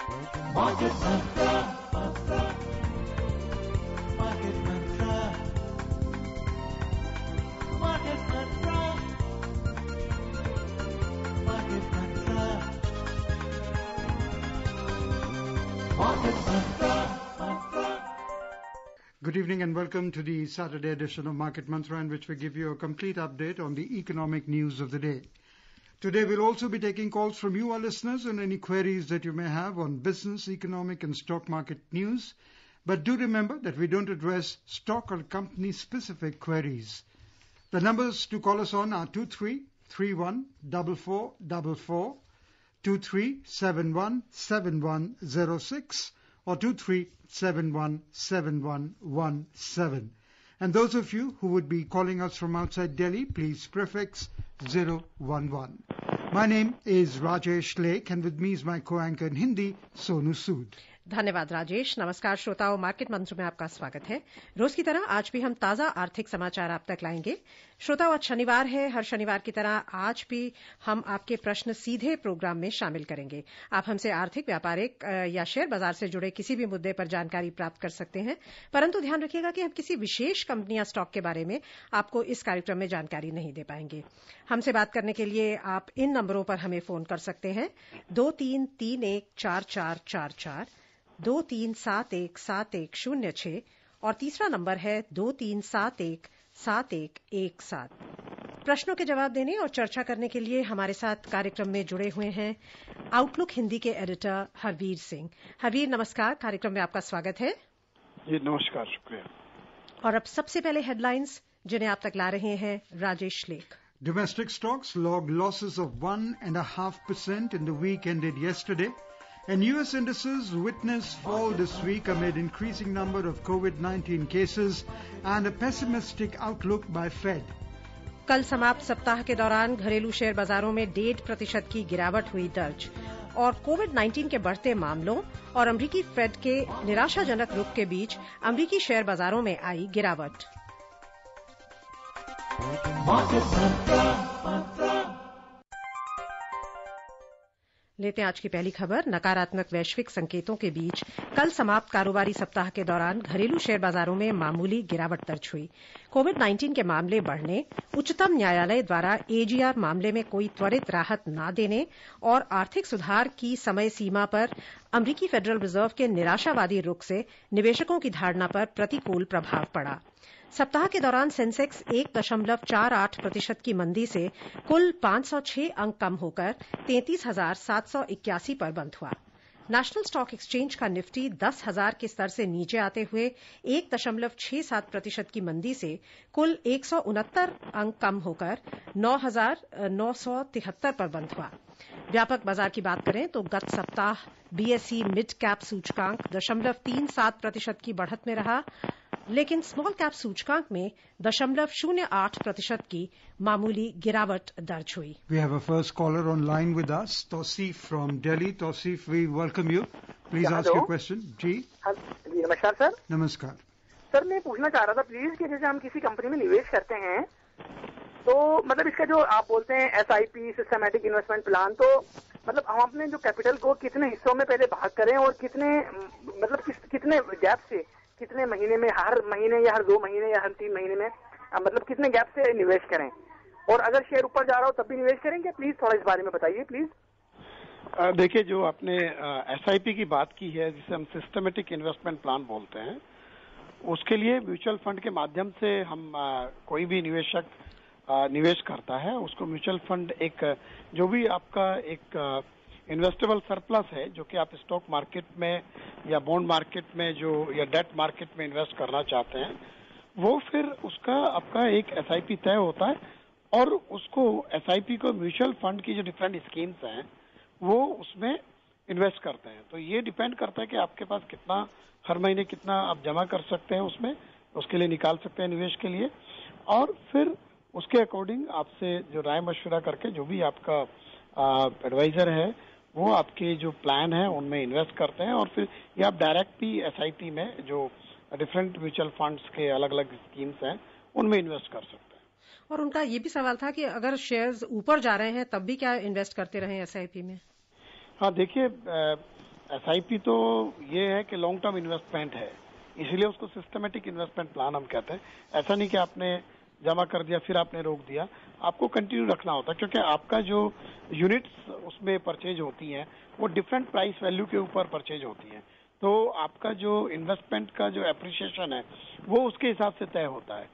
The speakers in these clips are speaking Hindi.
Market Mantra, Market Mantra, Market Mantra, Market Mantra, Market Mantra. Good evening and welcome to the Saturday edition of Market Mantra, in which we give you a complete update on the economic news of the day. Today we'll also be taking calls from you, our listeners, on any queries that you may have on business, economic and stock market news. But do remember that we don't address stock or company-specific queries. The numbers to call us on are 23314444, 23717106 or 23717117. And those of you who would be calling us from outside Delhi, please prefix 011. My name is Rajesh Lake, and with me is my co-anchor in Hindi, Sonu Sood. धन्यवाद राजेश। नमस्कार श्रोताओं, मार्केट मंत्र में आपका स्वागत है। रोज की तरह आज भी हम ताजा आर्थिक समाचार आप तक लाएंगे। श्रोताओं, आज शनिवार है। हर शनिवार की तरह आज भी हम आपके प्रश्न सीधे प्रोग्राम में शामिल करेंगे। आप हमसे आर्थिक, व्यापारिक या शेयर बाजार से जुड़े किसी भी मुद्दे पर जानकारी प्राप्त कर सकते हैं, परंतु ध्यान रखिएगा कि हम किसी विशेष कंपनी या स्टॉक के बारे में आपको इस कार्यक्रम में जानकारी नहीं दे पाएंगे। हमसे बात करने के लिए आप इन नंबरों पर हमें फोन कर सकते हैं 23314444, 23717106 और तीसरा नंबर है 23717117। प्रश्नों के जवाब देने और चर्चा करने के लिए हमारे साथ कार्यक्रम में जुड़े हुए हैं आउटलुक हिंदी के एडिटर हरवीर सिंह। हरवीर, नमस्कार। कार्यक्रम में आपका स्वागत है। जी नमस्कार, शुक्रिया। और अब सबसे पहले हेडलाइंस जिन्हें आप तक ला रहे हैं राजेश लेख। Domestic stocks logged losses of 1.5% in the week ended yesterday, and U.S. indices witnessed fall this week amid increasing number of COVID-19 cases and a pessimistic outlook by Fed. कल समाप्त सप्ताह के दौरान घरेलू शेयर बाजारों में 1.5% की गिरावट हुई दर्ज, और कोविड-19 के बढ़ते मामलों और अमरीकी फेड के निराशाजनक रुख के बीच अमरीकी शेयर बाजारों में आई गिरावट। लेते हैं आज की पहली खबर। नकारात्मक वैश्विक संकेतों के बीच कल समाप्त कारोबारी सप्ताह के दौरान घरेलू शेयर बाजारों में मामूली गिरावट दर्ज हुई। कोविड-19 के मामले बढ़ने, उच्चतम न्यायालय द्वारा एजीआर मामले में कोई त्वरित राहत न देने और आर्थिक सुधार की समय सीमा पर अमरीकी फेडरल रिजर्व के निराशावादी रुख से निवेशकों की धारणा पर प्रतिकूल प्रभाव पड़ा। सप्ताह के दौरान सेंसेक्स 1.48% की मंदी से कुल 506 अंक कम होकर 33,781 पर बंद हुआ। नेशनल स्टॉक एक्सचेंज का निफ्टी 10,000 के स्तर से नीचे आते हुए 1.67% की मंदी से कुल 169 अंक कम होकर 9,973 पर बंद हुआ। व्यापक बाजार की बात करें तो गत सप्ताह बीएसई मिड कैप सूचकांक 0.37% की बढ़त में रहा, लेकिन स्मॉल कैप सूचकांक में 0.08% की मामूली गिरावट दर्ज हुई। We have a first caller on line with us, Tausif from Delhi. Tausif, we welcome you. Please ask your question. जी नमस्कार सर। नमस्कार सर, मैं पूछना चाह रहा था प्लीज कि जैसे हम किसी कंपनी में निवेश करते हैं तो मतलब इसका जो आप बोलते हैं SIP सिस्टमैटिक इन्वेस्टमेंट प्लान, तो मतलब हम अपने जो कैपिटल को कितने हिस्सों में पहले भाग करें और कितने मतलब कितने गैप से, कितने महीने में, हर महीने या हर 2 महीने या हर 3 महीने में मतलब कितने गैप से निवेश करें, और अगर शेयर ऊपर जा रहा हो तब भी निवेश करेंगे? प्लीज थोड़ा इस बारे में बताइए प्लीज। देखिए, जो आपने SIP की बात की है, जिसे हम सिस्टमेटिक इन्वेस्टमेंट प्लान बोलते हैं, उसके लिए म्यूचुअल फंड के माध्यम से हम कोई भी निवेशक निवेश करता है, उसको म्यूचुअल फंड एक जो भी आपका एक इन्वेस्टेबल सरप्लस है, जो कि आप स्टॉक मार्केट में या बॉन्ड मार्केट में जो या डेट मार्केट में इन्वेस्ट करना चाहते हैं, वो फिर उसका आपका एक SIP तय होता है और उसको SIP को म्यूचुअल फंड की जो डिफरेंट स्कीम्स हैं वो उसमें इन्वेस्ट करते हैं। तो ये डिपेंड करता है कि आपके पास कितना हर महीने कितना आप जमा कर सकते हैं, उसमें उसके लिए निकाल सकते हैं निवेश के लिए, और फिर उसके अकॉर्डिंग आपसे जो राय मशवरा करके जो भी आपका एडवाइजर है वो आपके जो प्लान है उनमें इन्वेस्ट करते हैं, और फिर ये आप डायरेक्ट भी SIP में जो डिफरेंट म्यूचुअल फंड्स के अलग अलग स्कीम्स हैं उनमें इन्वेस्ट कर सकते हैं। और उनका ये भी सवाल था कि अगर शेयर्स ऊपर जा रहे हैं तब भी क्या इन्वेस्ट करते रहें SIP में? हाँ, देखिए, SIP तो ये है कि लॉन्ग टर्म इन्वेस्टमेंट है, इसलिए उसको सिस्टमेटिक इन्वेस्टमेंट प्लान हम कहते हैं। ऐसा नहीं कि आपने जमा कर दिया फिर आपने रोक दिया, आपको कंटिन्यू रखना होता है, क्योंकि आपका जो यूनिट्स उसमें परचेज होती हैं वो डिफरेंट प्राइस वैल्यू के ऊपर परचेज होती हैं, तो आपका जो इन्वेस्टमेंट का जो एप्रिसिएशन है वो उसके हिसाब से तय होता है।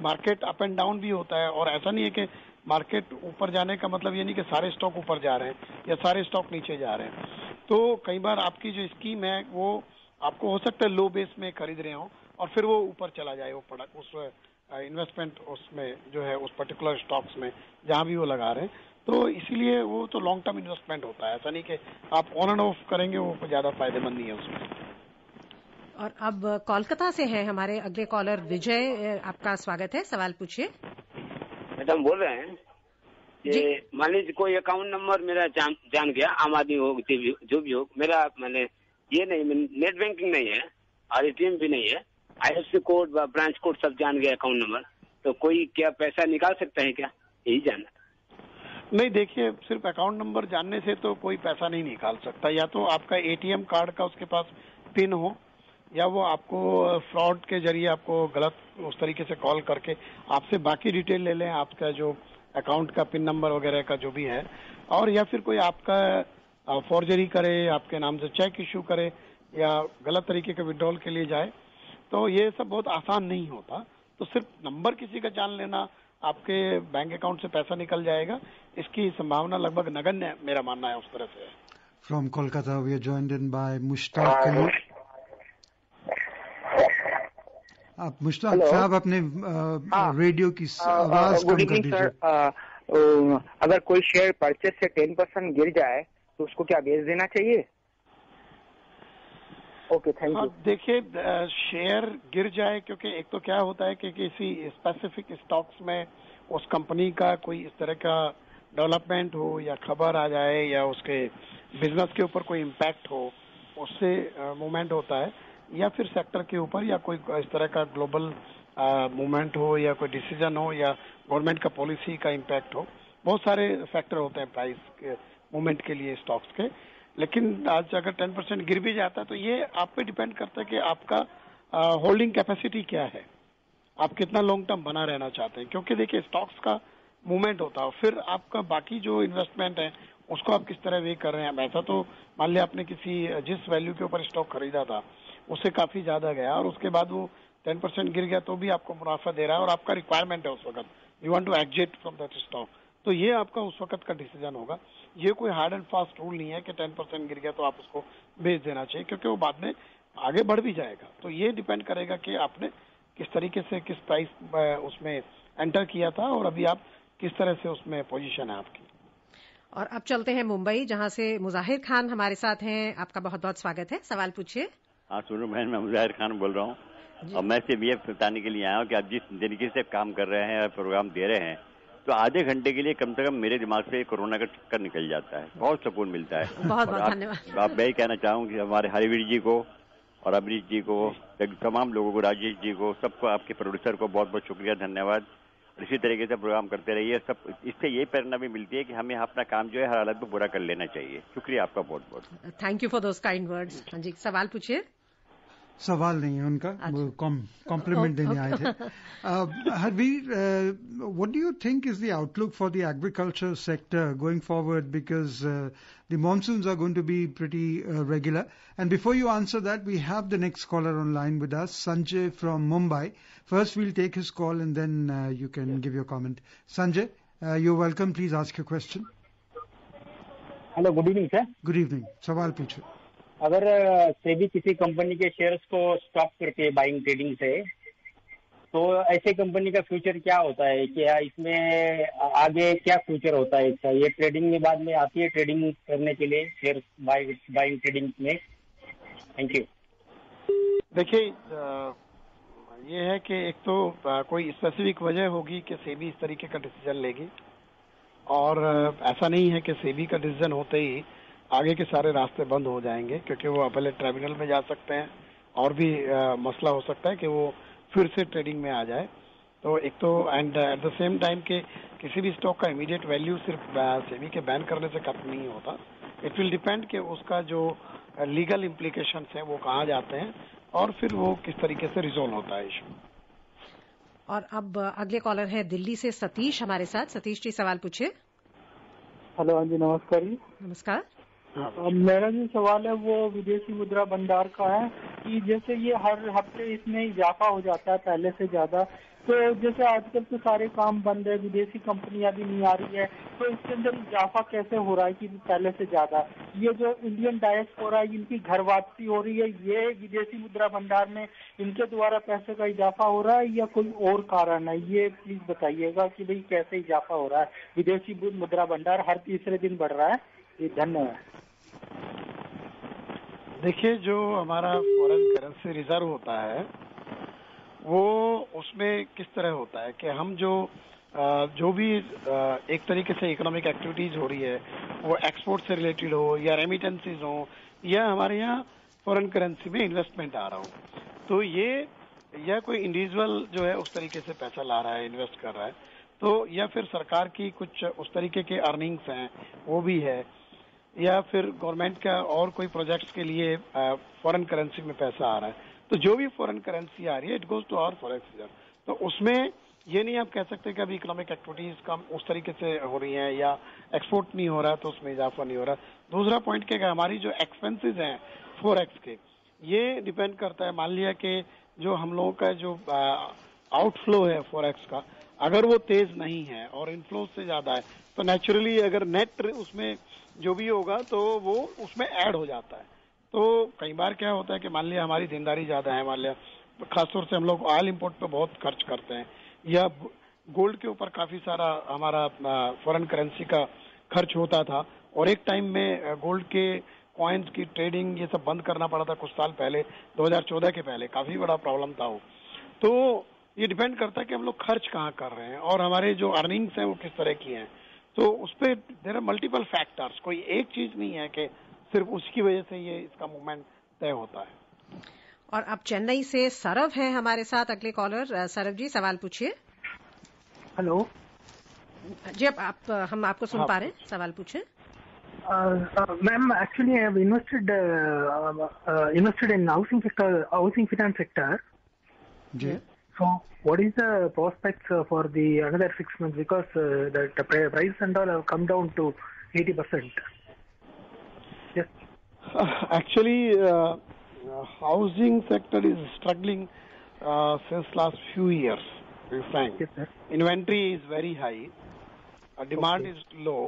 मार्केट अप एंड डाउन भी होता है, और ऐसा नहीं है कि मार्केट ऊपर जाने का मतलब ये नहीं कि सारे स्टॉक ऊपर जा रहे हैं या सारे स्टॉक नीचे जा रहे हैं। तो कई बार आपकी जो स्कीम है वो आपको हो सकता है लो बेस में खरीद रहे हो और फिर वो ऊपर चला जाए, वो प्रोडक्ट उस इन्वेस्टमेंट उसमें जो है उस पर्टिकुलर स्टॉक्स में जहां भी वो लगा रहे हैं, तो इसीलिए वो तो लॉन्ग टर्म इन्वेस्टमेंट होता है। ऐसा नहीं कि आप ऑन एंड ऑफ करेंगे, वो ज्यादा फायदेमंद नहीं है उसमें। और अब कोलकाता से हैं हमारे अगले कॉलर विजय, आपका स्वागत है, सवाल पूछिए। मैडम बोल रहे हैं कि मान लीजिए कोई अकाउंट नंबर मेरा जान गया, आम आदमी हो जो भी हो, मेरा मैंने ये नहीं, नेट बैंकिंग नहीं है और ATM भी नहीं है, IFSC कोड ब्रांच कोड सब जान गया अकाउंट नंबर, तो कोई क्या पैसा निकाल सकता है क्या, यही जानना। नहीं, देखिए सिर्फ अकाउंट नंबर जानने से तो कोई पैसा नहीं निकाल सकता। या तो आपका ATM कार्ड का उसके पास पिन हो, या वो आपको फ्रॉड के जरिए आपको गलत उस तरीके से कॉल करके आपसे बाकी डिटेल ले लें, आपका जो अकाउंट का पिन नंबर वगैरह का जो भी है, और या फिर कोई आपका फॉर्जरी करे, आपके नाम से चेक इश्यू करे या गलत तरीके के विड्रॉल के लिए जाए, तो ये सब बहुत आसान नहीं होता। तो सिर्फ नंबर किसी का जान लेना आपके बैंक अकाउंट से पैसा निकल जाएगा, इसकी संभावना लगभग नगण्य मेरा मानना है उस तरह से है। From Kolkata we are joined in by Mushtaq Ali. आप मुश्ताक साहब अपने रेडियो की आवाज कम कर दीजिए। अगर कोई शेयर परचेज से 10% गिर जाए तो उसको क्या बेच देना चाहिए? Okay, thank you. देखिए, शेयर गिर जाए, क्योंकि एक तो क्या होता है कि किसी स्पेसिफिक स्टॉक्स में उस कंपनी का कोई इस तरह का डेवलपमेंट हो या खबर आ जाए या उसके बिजनेस के ऊपर कोई इम्पैक्ट हो, उससे मूवमेंट होता है, या फिर सेक्टर के ऊपर या कोई इस तरह का ग्लोबल मूवमेंट हो या कोई डिसीजन हो या गवर्नमेंट का पॉलिसी का इम्पैक्ट हो। बहुत सारे फैक्टर होते हैं प्राइस के मूवमेंट के लिए स्टॉक्स के। लेकिन आज अगर 10% गिर भी जाता है तो ये आप पे डिपेंड करता है कि आपका होल्डिंग कैपेसिटी क्या है, आप कितना लॉन्ग टर्म बना रहना चाहते हैं। क्योंकि देखिए स्टॉक्स का मूवमेंट होता है, फिर आपका बाकी जो इन्वेस्टमेंट है उसको आप किस तरह वे कर रहे हैं। ऐसा तो मान लिया आपने जिस वैल्यू के ऊपर स्टॉक खरीदा था उससे काफी ज्यादा गया और उसके बाद वो 10% गिर गया तो भी आपको मुनाफा दे रहा है और आपका रिक्वायरमेंट है उस वक्त, you want to exit from that stock, तो ये आपका उस वक्त का डिसीजन होगा। ये कोई हार्ड एंड फास्ट रूल नहीं है कि 10% गिर गया तो आप उसको बेच देना चाहिए, क्योंकि वो बाद में आगे बढ़ भी जाएगा। तो ये डिपेंड करेगा कि आपने किस तरीके से किस प्राइस उसमें एंटर किया था और अभी आप किस तरह से उसमें पोजीशन है आपकी। और अब चलते हैं मुंबई, जहां से मुजाहिर खान हमारे साथ हैं। आपका बहुत बहुत स्वागत है, सवाल पूछिए। हाँ सुनो बहन, मैं मुजाहिर खान बोल रहा हूँ और मैं सिर्फ ये बताने के लिए आया हूँ कि आप जिस तरीके से काम कर रहे हैं और प्रोग्राम दे रहे हैं, तो आधे घंटे के लिए कम से कम मेरे दिमाग से कोरोना का चक्कर निकल जाता है, बहुत सुकून मिलता है। बहुत बहुत धन्यवाद। आप मैं ही कहना चाहूँ कि हमारे हरिवीर जी को और अमरीश जी को, तमाम लोगों को, राजेश जी को, सबको, आपके प्रोड्यूसर को बहुत बहुत शुक्रिया, धन्यवाद। इसी तरीके से प्रोग्राम करते रहिए। सब इससे ये प्रेरणा भी मिलती है कि हमें अपना काम जो है हर हालत में पूरा कर लेना चाहिए। शुक्रिया आपका बहुत बहुत। Thank you for those kind words. हाँ जी, सवाल पूछिए। सवाल नहीं है उनका, वो कॉम्प्लीमेंट देने आए थे। Harvir, what do you think is the outlook for the agriculture sector going forward, because the monsoons are going to be pretty regular? And before you answer that, we have the next caller online with us, Sanjay from Mumbai. First, we'll take his call and then you can give your comment. Sanjay, you're welcome. Please ask your question. Hello, good evening sir. Good evening, सवाल पूछो। अगर सेबी किसी कंपनी के शेयर्स को स्टॉप करके बाइंग ट्रेडिंग से, तो ऐसे कंपनी का फ्यूचर क्या होता है? क्या इसमें आगे क्या फ्यूचर होता है इसका? ये ट्रेडिंग में बाद में आती है, ट्रेडिंग करने के लिए शेयर बाइंग ट्रेडिंग में? Thank you. देखिए, ये है कि एक तो कोई स्पेसिफिक वजह होगी कि सेबी इस तरीके का डिसीजन लेगी, और ऐसा नहीं है कि सेबी का डिसीजन होते ही आगे के सारे रास्ते बंद हो जाएंगे, क्योंकि वो अपीलेट ट्राइब्यूनल में जा सकते हैं और भी मसला हो सकता है कि वो फिर से ट्रेडिंग में आ जाए। तो एक तो and at the same time के किसी भी स्टॉक का इमीडिएट वैल्यू सिर्फ सेबी के बैन करने से खत्म नहीं होता। इट विल डिपेंड कि उसका जो लीगल इम्प्लीकेशंस हैं वो कहाँ जाते हैं और फिर वो किस तरीके से रिजोल्व होता है इशू। और अब अगले कॉलर हैं दिल्ली से सतीश हमारे साथ। सतीश जी सवाल पूछिए। हेलो, हाँ जी, नमस्कार जी। नमस्कार। मेरा जो सवाल है वो विदेशी मुद्रा भंडार का है कि जैसे ये हर हफ्ते इसमें इजाफा हो जाता है पहले से ज्यादा, तो जैसे आजकल तो सारे काम बंद है, विदेशी कंपनियां भी नहीं आ रही है, तो इसके अंदर इजाफा कैसे हो रहा है कि पहले से ज्यादा? ये जो इंडियन डायस्पोरा है इनकी घर वापसी हो रही है, ये विदेशी मुद्रा भंडार में इनके द्वारा पैसे का इजाफा हो रहा है या कोई और कारण है? ये प्लीज बताइएगा कि भाई कैसे इजाफा हो रहा है। विदेशी मुद्रा भंडार हर तीसरे दिन बढ़ रहा है। ये धन्यवाद। देखिए, जो हमारा फॉरेन करेंसी रिजर्व होता है वो उसमें किस तरह होता है कि हम जो भी एक तरीके से इकोनॉमिक एक्टिविटीज हो रही है वो एक्सपोर्ट से रिलेटेड हो या रेमिटेंसीज हो या हमारे यहाँ फॉरेन करेंसी में इन्वेस्टमेंट आ रहा हो, तो ये या कोई इंडिविजुअल जो है उस तरीके से पैसा ला रहा है, इन्वेस्ट कर रहा है, तो या फिर सरकार की कुछ उस तरीके के अर्निंग्स हैं वो भी है, या फिर गवर्नमेंट का और कोई प्रोजेक्ट्स के लिए फॉरेन करेंसी में पैसा आ रहा है, तो जो भी फॉरेन करेंसी आ रही है it goes to our forex reserve. तो उसमें ये नहीं आप कह सकते कि अभी इकोनॉमिक एक्टिविटीज कम उस तरीके से हो रही हैं या एक्सपोर्ट नहीं हो रहा तो उसमें इजाफा नहीं हो रहा। दूसरा पॉइंट क्या है, हमारी जो एक्सपेंसेस हैं फॉरेक्स के, ये डिपेंड करता है, मान लिया कि जो हम लोगों का जो आउटफ्लो है फॉरेक्स का, अगर वो तेज नहीं है और इनफ्लो से ज्यादा है तो नेचुरली अगर नेट उसमें जो भी होगा तो वो उसमें ऐड हो जाता है। तो कई बार क्या होता है कि मान लिया हमारी देनदारी ज्यादा है, मान लिया खासतौर से हम लोग ऑयल इंपोर्ट पे बहुत खर्च करते हैं या गोल्ड के ऊपर काफी सारा हमारा फॉरेन करेंसी का खर्च होता था, और एक टाइम में गोल्ड के कॉइन्स की ट्रेडिंग ये सब बंद करना पड़ा था कुछ साल पहले, 2014 के पहले काफी बड़ा प्रॉब्लम था वो। तो ये डिपेंड करता है कि हम लोग खर्च कहाँ कर रहे हैं और हमारे जो अर्निंग्स हैं वो किस तरह की हैं। तो उस पर देयर आर मल्टीपल फैक्टर्स, कोई एक चीज नहीं है कि सिर्फ उसकी वजह से ये इसका मूवमेंट तय होता है। और अब चेन्नई से सरव हैं हमारे साथ अगले कॉलर। सरव जी सवाल पूछिए। हेलो जी, अब हम आपको सुन पा रहे हैं, सवाल पूछिए। Ma'am, actually I have invested in housing finance sector. जी। So what is the prospects for the another 6 months, because the price and all have come down to 80%. Yes. Actually, housing sector is struggling since last few years. To be frank, Yes, sir. inventory is very high, demand is low,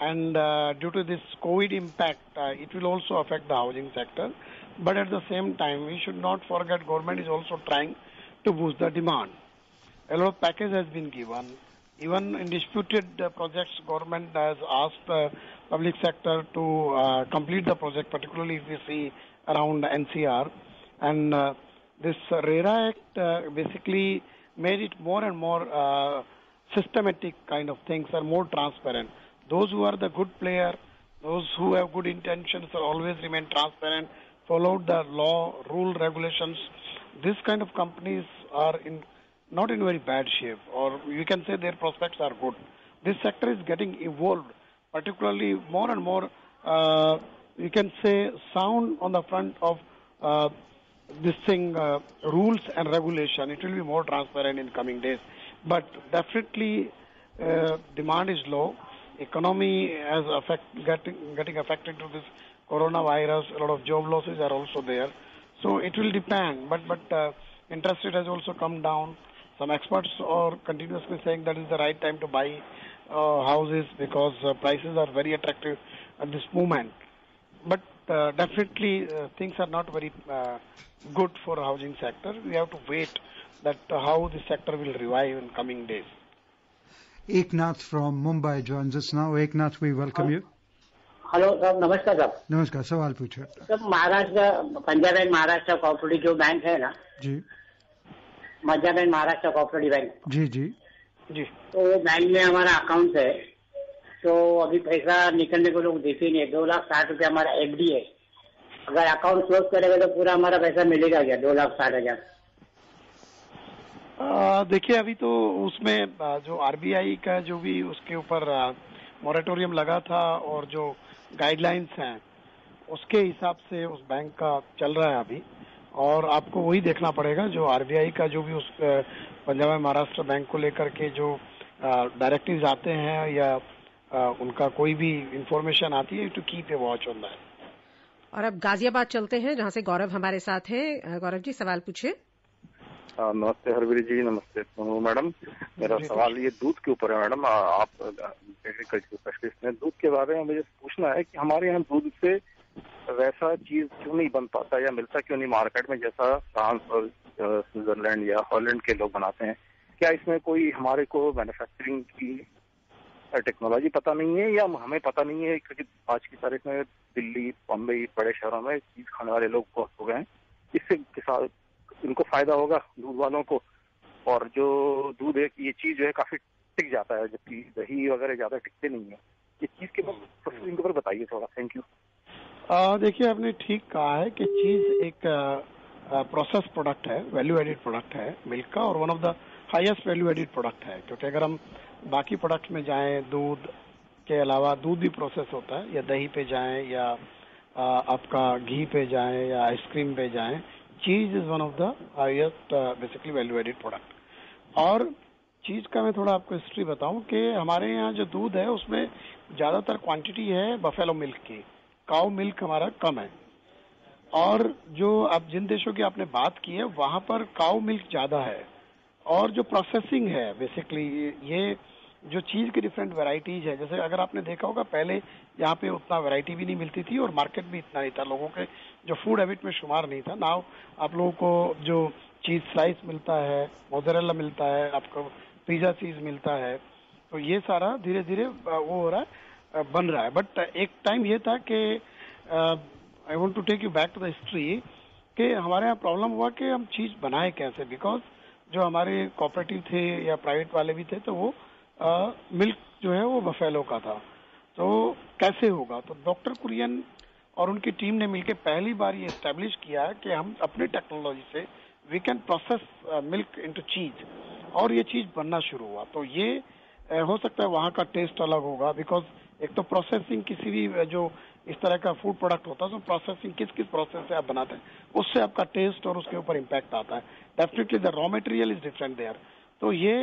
and due to this COVID impact, it will also affect the housing sector. But at the same time, we should not forget government is also trying to boost the demand. A lot of package has been given. Even in disputed projects, government has asked public sector to complete the project, particularly if we see around NCR. And this RERA Act basically made it more and more systematic kind of things and more transparent. Those who are the good player, those who have good intentions will always remain transparent, follow the law, rule, regulations. This kind of companies are not in very bad shape, or you can say their prospects are good. This sector is getting evolved, particularly more and more, you can say, sound on the front of this thing, rules and regulation. It will be more transparent in coming days. But definitely, demand is low. Economy is getting affected to this coronavirus. A lot of job losses are also there. So it will depend, but interest rate has also come down. Some experts are continuously saying that is the right time to buy houses because prices are very attractive at this moment. But definitely things are not very good for housing sector. We have to wait that how the sector will revive in coming days. Eknath from Mumbai joins us now. Eknath, we welcome you. Hello साहब, नमस्कार साहब। नमस्कार, सवाल पूछो। Sir, Maharashtra Punjab and Maharashtra cooperative जो बैंक है ना जी, Punjab and Maharashtra cooperative bank, जी जी जी, तो वो बैंक में हमारा अकाउंट है, तो अभी पैसा निकलने को लोग देते नहीं है। 2,60,000 हमारा FD है। अगर अकाउंट क्लोज करेगा तो पूरा हमारा पैसा मिलेगा क्या? 2,60,000। देखिए, अभी तो उसमें जो RBI का जो भी उसके ऊपर मोरेटोरियम लगा था और जो गाइडलाइंस हैं उसके हिसाब से उस बैंक का चल रहा है अभी, और आपको वही देखना पड़ेगा जो आरबीआई का जो भी उस पंजाब एंड महाराष्ट्र बैंक को लेकर के जो डायरेक्टिव्स आते हैं या उनका कोई भी इंफॉर्मेशन आती है, to keep a watch on that. और अब गाजियाबाद चलते हैं, जहां से गौरव हमारे साथ हैं। गौरव जी, सवाल पूछिए। नमस्ते हरवीर जी। नमस्ते सोनू मैडम। मेरा सवाल ये दूध के ऊपर है मैडम। आप एग्रीकल्चर स्पेशलिस्ट हैं, दूध के बारे में मुझे पूछना है कि हमारे यहाँ दूध से वैसा चीज क्यों नहीं बन पाता या मिलता क्यों नहीं मार्केट में, जैसा फ्रांस और स्विट्जरलैंड या हॉलैंड के लोग बनाते हैं। क्या इसमें कोई हमारे को मैन्युफैक्चरिंग की टेक्नोलॉजी पता नहीं है या हमें पता नहीं है? क्योंकि आज की तारीख में दिल्ली, बम्बई, बड़े शहरों में चीज खाने वाले लोग बहुत हो गए हैं। इससे किसान इनको फायदा होगा दूध वालों को, और जो दूध है ये चीज जो है काफी टिक जाता है, जबकि दही वगैरह ज्यादा टिकते नहीं है। ये चीज के प्रोसेसिंग के ऊपर बताइए थोड़ा। Thank you. देखिए, आपने ठीक कहा है कि चीज एक प्रोसेस प्रोडक्ट है, वैल्यू एडिड प्रोडक्ट है मिल्क का, और one of the highest value added product है। क्योंकि अगर हम बाकी प्रोडक्ट में जाएं, दूध के अलावा दूध भी प्रोसेस होता है, या दही पे जाएं, या आपका घी पे जाएं, या आइसक्रीम पे जाएं, चीज is one of the highest basically value added product. और चीज का मैं थोड़ा आपको हिस्ट्री बताऊं कि हमारे यहाँ जो दूध है उसमें ज्यादातर क्वांटिटी है बफेलो मिल्क की, काउ मिल्क हमारा कम है। और जो अब जिन देशों की आपने बात की है वहां पर काउ मिल्क ज्यादा है, और जो प्रोसेसिंग है बेसिकली ये जो चीज की डिफरेंट वैरायटीज है, जैसे अगर आपने देखा होगा पहले यहाँ पे उतना वैरायटी भी नहीं मिलती थी और मार्केट भी इतना नहीं था, लोगों के जो फूड हैबिट में शुमार नहीं था। नाउ आप लोगों को जो चीज स्लाइस मिलता है, मोज़रेला मिलता है, आपको पिज्जा चीज मिलता है, तो ये सारा धीरे धीरे वो हो रहा है, बन रहा है। बट एक टाइम ये था कि I want to take you back to the history कि हमारे यहाँ प्रॉब्लम हुआ कि हम चीज बनाए कैसे, बिकॉज जो हमारे कोऑपरेटिव थे या प्राइवेट वाले भी थे तो वो मिल्क जो है वो बफेलो का था, तो कैसे होगा। तो डॉक्टर कुरियन और उनकी टीम ने मिलकर पहली बार ये एस्टेब्लिश किया कि हम अपनी टेक्नोलॉजी से we can process milk into cheese, और ये चीज बनना शुरू हुआ। तो ये हो सकता है वहाँ का टेस्ट अलग होगा, बिकॉज एक तो प्रोसेसिंग किसी भी जो इस तरह का फूड प्रोडक्ट होता है तो प्रोसेसिंग किस किस प्रोसेस से आप बनाते हैं उससे आपका टेस्ट और उसके ऊपर इम्पैक्ट आता है। Definitely the raw material is different there. तो ये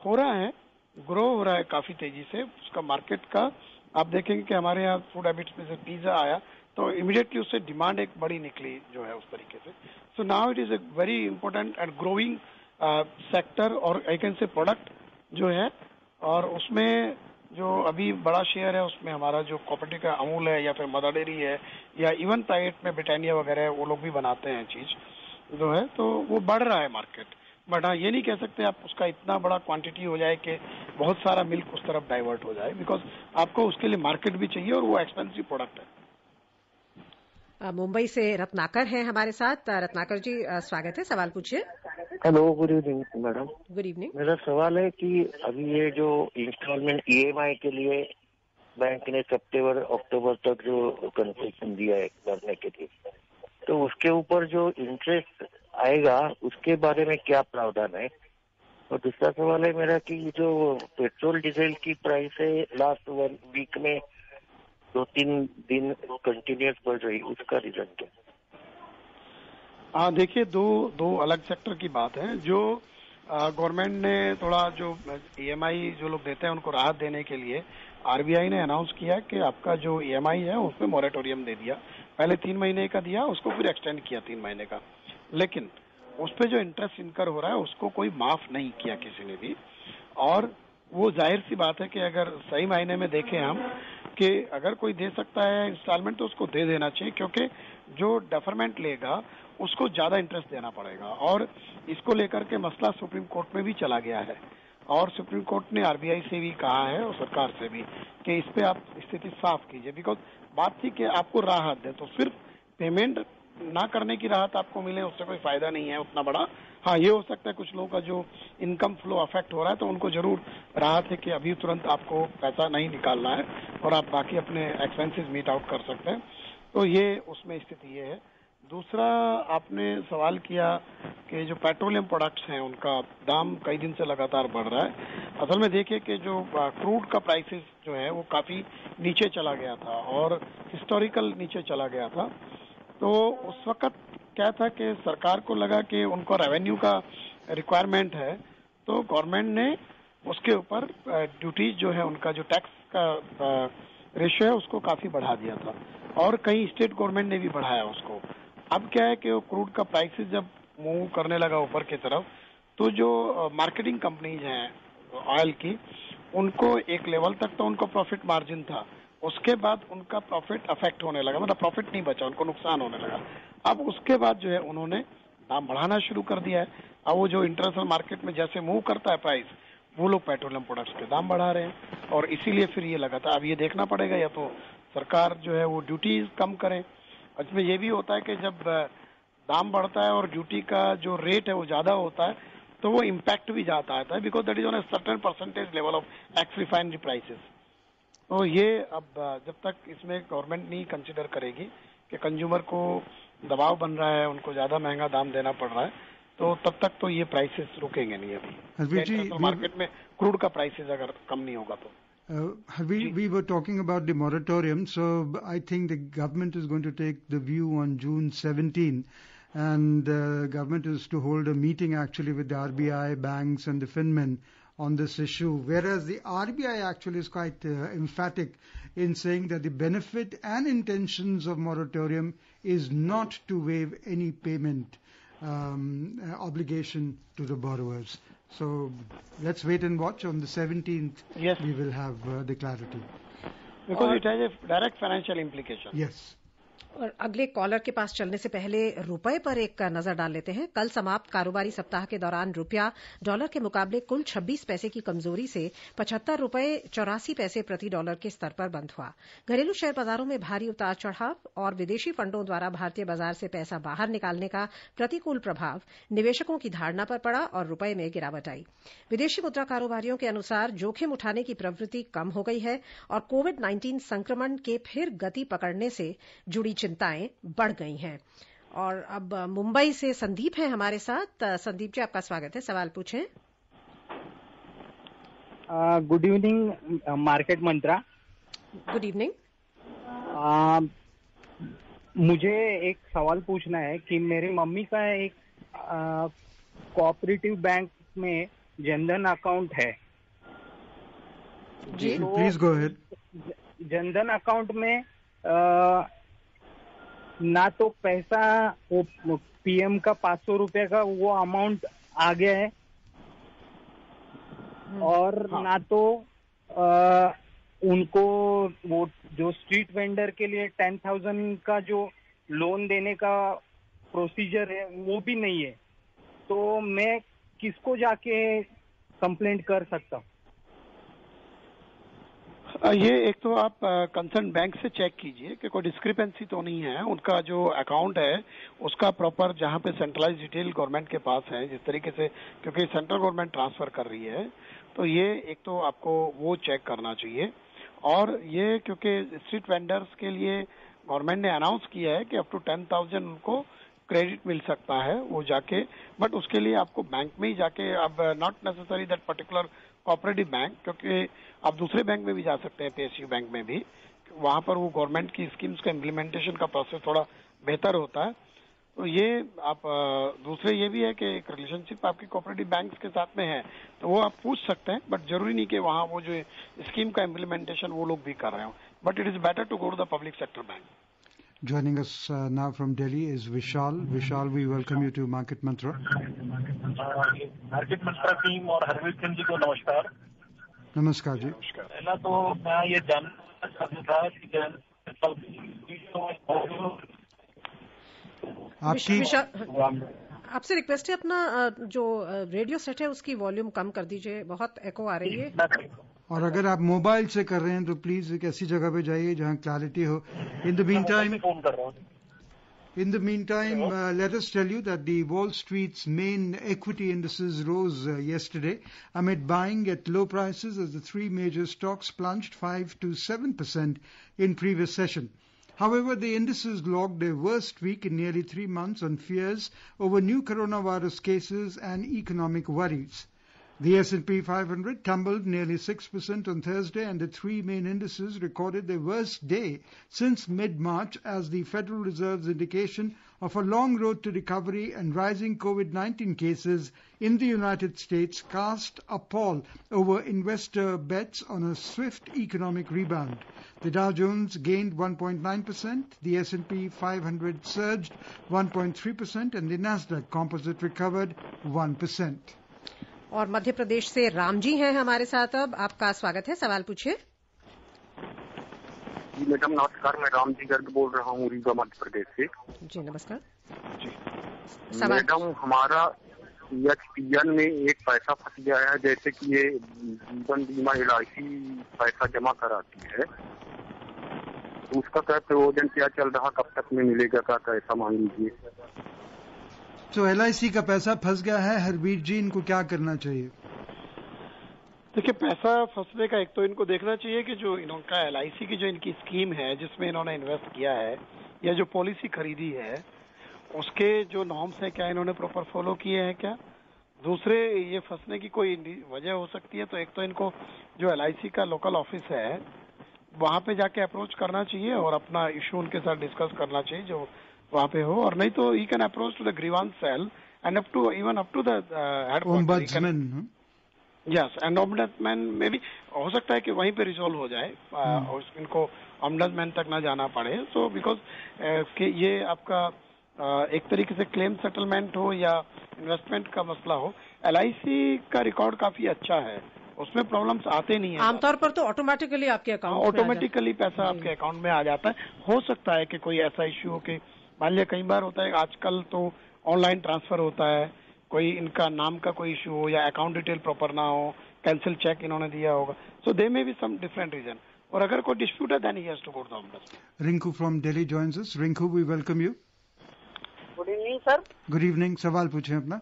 हो रहा है, ग्रो हो रहा है काफी तेजी से उसका मार्केट का। आप देखेंगे कि हमारे यहाँ फूड हैबिट्स में से पिज्जा आया तो इमीडिएटली उससे डिमांड एक बड़ी निकली जो है उस तरीके से। So now it is a very important and growing sector और आई कैन से प्रोडक्ट जो है, और उसमें जो अभी बड़ा शेयर है उसमें हमारा जो कोऑपरेटिव का अमूल है या फिर मदर डेयरी है या इवन प्राइवेट में ब्रिटानिया वगैरह है, वो लोग भी बनाते हैं चीज जो है, तो वो बढ़ रहा है मार्केट। बट हाँ, ये नहीं कह सकते आप उसका इतना बड़ा क्वांटिटी हो जाए कि बहुत सारा मिल्क उस तरफ डाइवर्ट हो जाए, बिकॉज आपको उसके लिए मार्केट भी चाहिए और वो एक्सपेंसिव प्रोडक्ट है। मुंबई से रत्नाकर हैं हमारे साथ। रत्नाकर जी, स्वागत है, सवाल पूछिए। Hello, good evening madam. Good evening. मेरा सवाल है कि अभी ये जो इंस्टॉलमेंट ईएमआई के लिए बैंक ने सितंबर अक्टूबर तक जो कंसेशन दिया है भरने के लिए, तो उसके ऊपर जो इंटरेस्ट आएगा उसके बारे में क्या प्रावधान है? और दूसरा सवाल है मेरा कि जो पेट्रोल डीजल की प्राइस है लास्ट 1 वीक में 2-3 दिन कंटिन्यूस बढ़ रही, उसका रीजन क्या? हाँ, देखिए दो अलग सेक्टर की बात है। जो गवर्नमेंट ने थोड़ा जो ईएमआई जो लोग देते हैं उनको राहत देने के लिए आरबीआई ने अनाउंस किया कि आपका जो ईएमआई है उसमें मॉरेटोरियम दे दिया। पहले 3 महीने का दिया, उसको फिर एक्सटेंड किया 3 महीने का, लेकिन उस पर जो इंटरेस्ट इनकर हो रहा है उसको कोई माफ नहीं किया किसी ने भी। और वो जाहिर सी बात है कि अगर सही मायने में देखें हम कि अगर कोई दे सकता है इंस्टॉलमेंट तो उसको दे देना चाहिए, क्योंकि जो डेफरमेंट लेगा उसको ज्यादा इंटरेस्ट देना पड़ेगा। और इसको लेकर के मसला सुप्रीम कोर्ट में भी चला गया है, और सुप्रीम कोर्ट ने आरबीआई से भी कहा है और सरकार से भी कि इस पे आप स्थिति साफ कीजिए, बिकॉज बात थी कि आपको राहत दे, तो सिर्फ पेमेंट ना करने की राहत आपको मिले उससे कोई फायदा नहीं है उतना बड़ा। हाँ, ये हो सकता है कुछ लोगों का जो इनकम फ्लो अफेक्ट हो रहा है तो उनको जरूर राहत है कि अभी तुरंत आपको पैसा नहीं निकालना है और आप बाकी अपने एक्सपेंसेस मीट आउट कर सकते हैं। तो ये उसमें स्थिति ये है। दूसरा आपने सवाल किया कि जो पेट्रोलियम प्रोडक्ट्स हैं उनका दाम कई दिन से लगातार बढ़ रहा है। असल में देखिए कि जो क्रूड का प्राइसेस जो है वो काफी नीचे चला गया था और हिस्टोरिकल नीचे चला गया था। तो उस वक्त क्या था कि सरकार को लगा कि उनको रेवेन्यू का रिक्वायरमेंट है, तो गवर्नमेंट ने उसके ऊपर ड्यूटीज जो है उनका जो टैक्स का रेशियो है उसको काफी बढ़ा दिया था और कई स्टेट गवर्नमेंट ने भी बढ़ाया उसको। अब क्या है कि वो क्रूड का प्राइसेस जब मूव करने लगा ऊपर की तरफ, तो जो मार्केटिंग कंपनीज हैं ऑयल की, उनको एक लेवल तक तो उनको प्रॉफिट मार्जिन था, उसके बाद उनका प्रॉफिट अफेक्ट होने लगा, मतलब प्रॉफिट नहीं बचा, उनको नुकसान होने लगा। अब उसके बाद जो है उन्होंने दाम बढ़ाना शुरू कर दिया है। अब वो जो इंटरनेशनल मार्केट में जैसे मूव करता है प्राइस, वो लोग पेट्रोलियम प्रोडक्ट्स के दाम बढ़ा रहे हैं और इसीलिए फिर ये लगा था। अब ये देखना पड़ेगा या तो सरकार जो है वो ड्यूटीज कम करे। इसमें ये भी होता है कि जब दाम बढ़ता है और ड्यूटी का जो रेट है वो ज्यादा होता है तो वो इम्पैक्ट भी ज्यादा आता है, because that is on a certain percentage level of x refinery prices. तो ये अब जब तक इसमें गवर्नमेंट नहीं कंसिडर करेगी कि कंज्यूमर को दबाव बन रहा है, उनको ज्यादा महंगा दाम देना पड़ रहा है, तो तब तक तो ये प्राइसेस रुकेंगे नहीं। अभी मार्केट में क्रूड का प्राइसेस अगर कम नहीं होगा तो we were talking about the moratorium, so I think the government is going to take the view on June 17, and government is to hold a meeting actually with the RBI, banks and the Finmen on this issue, whereas the RBI actually is quite emphatic in saying that the benefit and intentions of moratorium is not to waive any payment obligation to the borrowers. So let's wait and watch. On the 17th, yes, we will have the clarity. Because it has a direct financial implication. Yes. और अगले कॉलर के पास चलने से पहले रुपए पर एक नजर डाल लेते हैं। कल समाप्त कारोबारी सप्ताह के दौरान रुपया डॉलर के मुकाबले कुल 26 पैसे की कमजोरी से 75 रुपए 84 पैसे प्रति डॉलर के स्तर पर बंद हुआ। घरेलू शेयर बाजारों में भारी उतार चढ़ाव और विदेशी फंडों द्वारा भारतीय बाजार से पैसा बाहर निकालने का प्रतिकूल प्रभाव निवेशकों की धारणा पर पड़ा और रुपए में गिरावट आई। विदेशी मुद्रा कारोबारियों के अनुसार जोखिम उठाने की प्रवृत्ति कम हो गई है और कोविड-19 संक्रमण के फिर गति पकड़ने से जुड़ी चिंताएं बढ़ गई हैं। और अब मुंबई से संदीप हैं हमारे साथ। संदीप जी, आपका स्वागत है, सवाल पूछें। Good evening Market Mantra. Good evening. मुझे एक सवाल पूछना है कि मेरी मम्मी का एक कोऑपरेटिव बैंक में जनधन अकाउंट है जी, please go ahead. Jandhan account में ना तो पैसा वो पीएम का 500 रुपए का वो अमाउंट आ गया है और ना तो उनको वो जो स्ट्रीट वेंडर के लिए 10,000 का जो लोन देने का प्रोसीजर है वो भी नहीं है। तो मैं किसको जाके कंप्लेंट कर सकता हूँ? ये एक तो आप कंसर्न बैंक से चेक कीजिए कि कोई डिस्क्रिपेंसी तो नहीं है। उनका जो अकाउंट है उसका प्रॉपर जहाँ पे सेंट्रलाइज डिटेल गवर्नमेंट के पास है, जिस तरीके से, क्योंकि सेंट्रल गवर्नमेंट ट्रांसफर कर रही है, तो ये एक तो आपको वो चेक करना चाहिए। और ये क्योंकि स्ट्रीट वेंडर्स के लिए गवर्नमेंट ने अनाउंस किया है कि अप टू 10,000 उनको क्रेडिट मिल सकता है वो जाके, बट उसके लिए आपको बैंक में ही जाके, अब not necessary that particular cooperative bank, क्योंकि आप दूसरे बैंक में भी जा सकते हैं, पीएसयू बैंक में भी, वहां पर वो गवर्नमेंट की स्कीम्स का इम्प्लीमेंटेशन का प्रोसेस थोड़ा बेहतर होता है। तो ये आप दूसरे ये भी है कि एक रिलेशनशिप आपकी कोऑपरेटिव बैंक्स के साथ में है, तो वो आप पूछ सकते हैं, बट जरूरी नहीं कि वहाँ वो जो स्कीम का इम्प्लीमेंटेशन वो लोग भी कर रहे हो, but it is better to go to the public sector bank. Joining us now from Delhi is Vishal. Vishal, we welcome you to Market Mantra. Market Mantra team और हरवीर सिंह जी को नमस्कार। नमस्कार जी। पहला तो मैं ये जानना चाहता था कि आपसे रिक्वेस्ट है, अपना जो रेडियो सेट है उसकी वॉल्यूम कम कर दीजिए, बहुत एको आ रही है। और अगर आप मोबाइल से कर रहे हैं तो प्लीज एक ऐसी जगह पे जाइए जहां क्लैरिटी हो। In the mean time let us tell you that the Wall Street's main equity indices rose yesterday amid buying at low prices as the three major stocks plunged 5 to 7% in previous session. However, the indices logged their worst week in nearly 3 months on fears over new coronavirus cases and economic worries. The S&P 500 tumbled nearly 6% on Thursday, and the three main indices recorded their worst day since mid-March as the Federal Reserve's indication of a long road to recovery and rising COVID-19 cases in the United States cast a pall over investor bets on a swift economic rebound. The Dow Jones gained 1.9%, the S&P 500 surged 1.3%, and the Nasdaq Composite recovered 1%. और मध्य प्रदेश से राम जी हैं हमारे साथ। अब आपका स्वागत है, सवाल पूछिए। जी मैडम नमस्कार, मैं राम जी गर्ग बोल रहा हूँ रीवा मध्य प्रदेश से। जी नमस्कार। मैडम हमारा EHPN में एक पैसा फंस गया है, जैसे कि ये जीवन बीमा LIC पैसा जमा कराती है, तो उसका क्या प्रयोजन क्या चल रहा, कब तक में मिलेगा, का कैसा मान लीजिए। तो LIC का पैसा फंस गया है, हरबीर जी इनको क्या करना चाहिए? देखिए, पैसा फंसने का एक तो इनको देखना चाहिए कि जो इनका LIC की जो इनकी स्कीम है जिसमें इन्होंने इन्वेस्ट किया है या जो पॉलिसी खरीदी है उसके जो नॉर्म्स है क्या इन्होंने प्रॉपर फॉलो किए हैं क्या। दूसरे, ये फंसने की कोई वजह हो सकती है तो एक तो इनको जो LIC का लोकल ऑफिस है वहां पे जाके अप्रोच करना चाहिए और अपना इशू उनके साथ डिस्कस करना चाहिए जो वहाँ पे हो, और नहीं तो he can approach to the grievance cell and up to the ombudsman. Yes, and ombudsman में भी हो सकता है कि वहीं पे रिजॉल्व हो जाए और इनको ओम्बड्समैन तक ना जाना पड़े। सो बिकॉज कि ये आपका एक तरीके से क्लेम सेटलमेंट हो या इन्वेस्टमेंट का मसला हो, LIC का रिकॉर्ड काफी अच्छा है, उसमें प्रॉब्लम्स आते नहीं है। आमतौर पर तो ऑटोमेटिकली आपके अकाउंट ऑटोमेटिकली पैसा आपके अकाउंट में आ जाता है। हो सकता है कि कोई ऐसा इश्यू हो कि मान लिया कई बार होता है, आजकल तो ऑनलाइन ट्रांसफर होता है, कोई इनका नाम का कोई इशू हो या अकाउंट डिटेल प्रॉपर ना हो, कैंसिल चेक इन्होंने दिया होगा, so they may be some different reason, और अगर कोई डिस्प्यूट है then he has to go to ombudsman. Rinku from Delhi joins us. Rinku, we welcome you. Good evening sir. Good evening, सवाल पूछें अपना।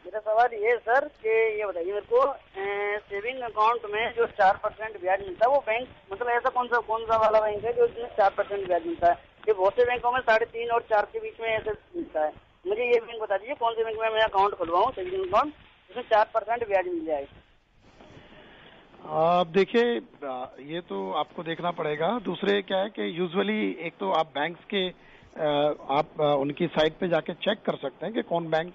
मेरा सवाल ये है सर कि ये बताइए मेरे को, सेविंग अकाउंट में जो 4% ब्याज मिलता है वो बैंक मतलब ऐसा कौन सा वाला बैंक है जो इसमें 4% ब्याज मिलता है? ये बहुत से बैंकों में 3.5 और 4 के बीच में ऐसे मिलता है। मुझे ये बैंक बता दीजिए कौन से बैंक में मैं अकाउंट खुलवाऊँ सेविंग अकाउंट जिसमें 4% ब्याज मिल जाए। आप देखिए, ये तो आपको देखना पड़ेगा। दूसरे क्या है कि यूजुअली एक तो आप बैंक्स के आप उनकी साइट पे जाके चेक कर सकते हैं कि कौन बैंक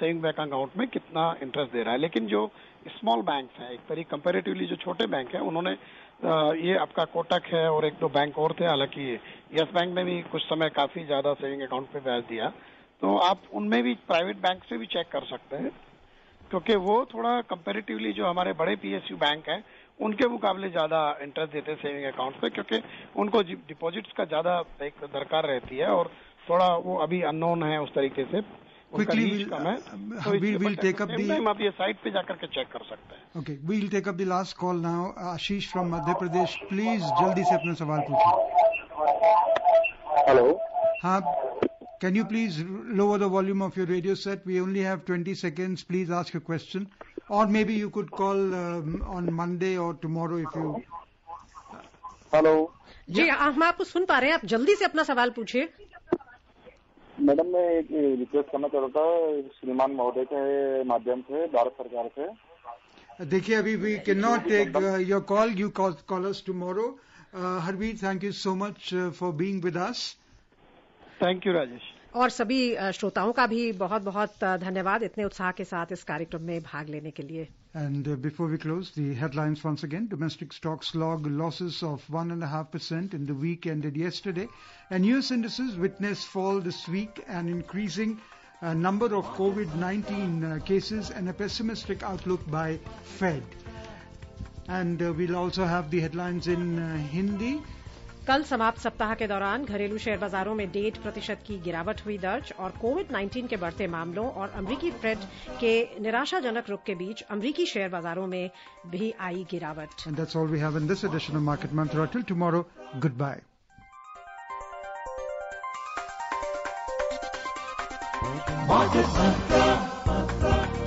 सेविंग बैंक अकाउंट में कितना इंटरेस्ट दे रहा है, लेकिन जो स्मॉल बैंक्स हैं, एक तरीके कंपैरेटिवली जो छोटे बैंक हैं, उन्होंने ये आपका कोटक है और 1-2 बैंक और थे, हालांकि यस बैंक ने भी कुछ समय काफी ज्यादा सेविंग अकाउंट पे ब्याज दिया, तो आप उनमें भी प्राइवेट बैंक से भी चेक कर सकते हैं, क्योंकि वो थोड़ा कंपैरेटिवली जो हमारे बड़े PSU बैंक हैं उनके मुकाबले ज्यादा इंटरेस्ट देते हैं सेविंग अकाउंट पे, क्योंकि उनको डिपॉजिट्स का ज्यादा एक दरकार रहती है और थोड़ा वो अभी अननोन है उस तरीके से, Quickly, we'll take up the. आप ये साइट पे जाकर के चेक कर सकते हैं। Okay, we'll take up the last call now. Ashish from Madhya Pradesh, please जल्दी से अपना सवाल पूछिए। हेलो। हाँ, can you please lower the volume of your radio set? We only have 20 seconds. Please ask a question, or maybe you could call on Monday or tomorrow if you. Hello जी, हम आपको सुन पा रहे हैं, आप जल्दी से अपना सवाल पूछिए। मैडम, मैं एक रिक्वेस्ट करना चाहता था श्रीमान महोदय के माध्यम से भारत सरकार से। देखिए, अभी we can not take your call, you call us tomorrow. Harbir, thank you so much for being with us. Thank you Rajesh. और सभी श्रोताओं का भी बहुत बहुत धन्यवाद इतने उत्साह के साथ इस कार्यक्रम में भाग लेने के लिए। And before we close, the headlines once again. Domestic stocks log losses of 1.5% in the week ended yesterday, and US indices witnessed fall this week, an increasing number of COVID-19 cases and a pessimistic outlook by Fed. And we'll also have the headlines in Hindi. कल समाप्त सप्ताह के दौरान घरेलू शेयर बाजारों में 1.5% की गिरावट हुई दर्ज, और कोविड-19 के बढ़ते मामलों और अमरीकी फेड के निराशाजनक रुख के बीच अमरीकी शेयर बाजारों में भी आई गिरावट। And that's all we have in this edition of Market Mantra. Till tomorrow, goodbye. Market Mantra.